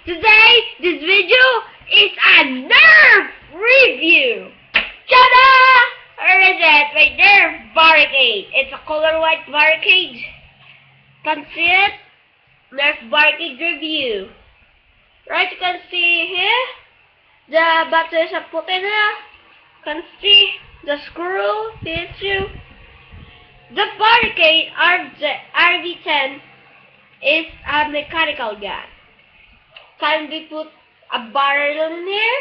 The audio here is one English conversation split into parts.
Today, this video is a Nerf review. Ta-da! Where is it? My Nerf barricade. It's a color white barricade. Can see it? Nerf barricade review. Right, you can see here the batteries are put in here. Can see the screw issue. The barricade RV10 is a mechanical gun. Can we put a barrel in here,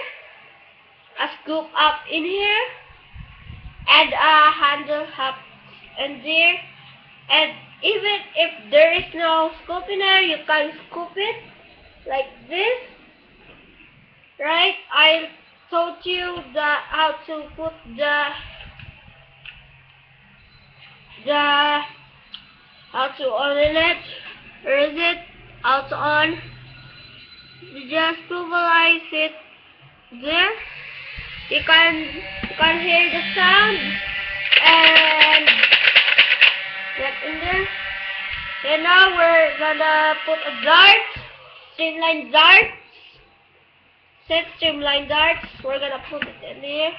a scoop up in here, and a handle up in there, and even if there is no scoop in there, you can scoop it like this. Right? I told you how to put how to on it. Where is it? How to on? You just stabilize it there. You can hear the sound and get in there. And now we're gonna put a dart, streamline dart. Set streamline darts. We're gonna put it in here.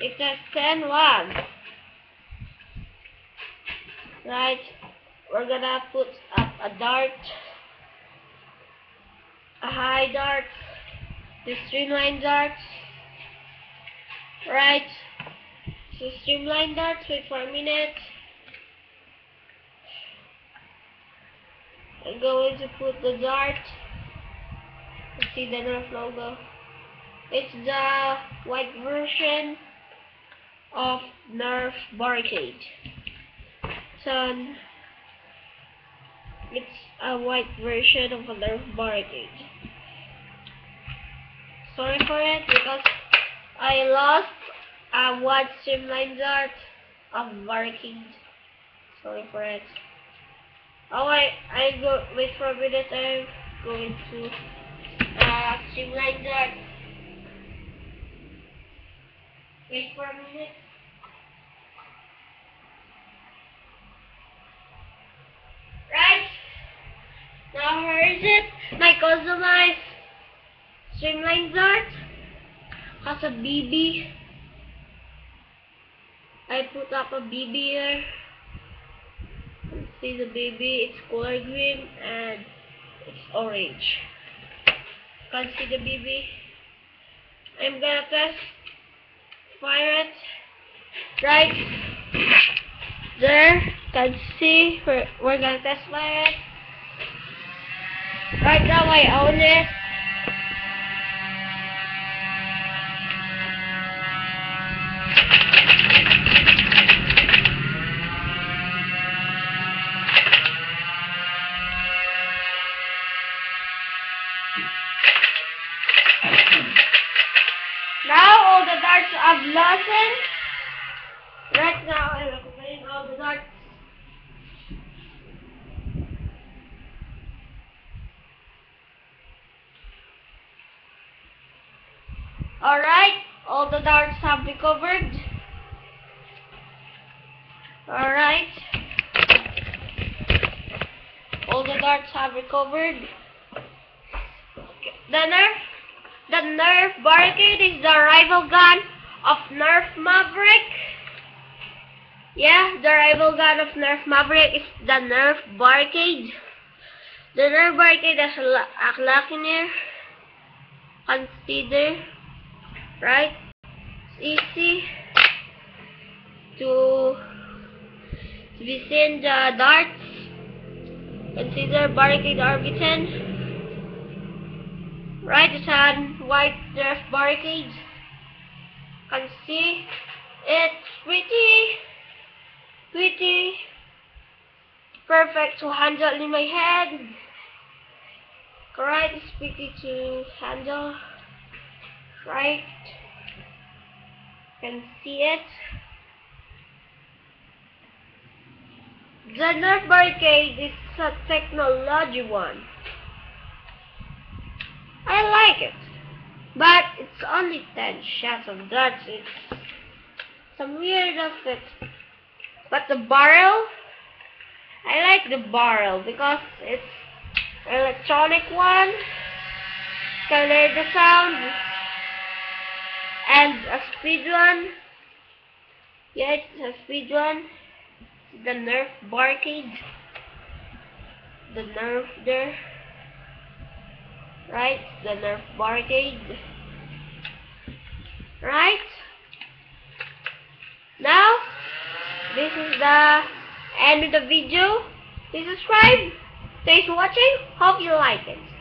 It says 10-1. Right. We're gonna put up a dart, a high dart, the streamline darts. Right. So streamline darts. Wait for a minute. I'm going to put the dart. Let's see the Nerf logo. It's the white version of Nerf barricade. So it's a white version of a Nerf barricade. Sorry for it because I lost a one streamline dart of barricade. Sorry for it. Oh, I go wait for a minute. I'm going to streamline dart. Wait for a minute. Right. Now here is it. My customized streamline dart has a BB. I put up a BB here. You see the BB. It's color green and it's orange. Can see the BB. I'm gonna test fire it right there. Can see we're gonna test fire it. Right now I own it. Now all the darts I've lost in. Right now I'm opening all the darts. Alright, all the darts have recovered. Alright. All the darts have recovered. The Nerf barricade is the rival gun of Nerf Maverick. Yeah, the rival gun of Nerf Maverick is the Nerf barricade. The Nerf barricade has a lock in here. Consider, right? It's easy to be seen the darts. Consider barricade RV10. Right, it's a white Nerf barricade. Can see it's pretty perfect to handle in my hand. Right, it's pretty to handle. Right, can see it. The Nerf barricade is a technology one. I like it, but it's only 10 shots of darts. It's some weird of it. But the barrel, I like the barrel because it's electronic one. color the sound. And a speed run. Yeah, it's a speed run. The Nerf barcade. The Nerf there. Right? The Nerf barcade. Right? Now, this is the end of the video. Please subscribe. Thanks for watching. Hope you like it.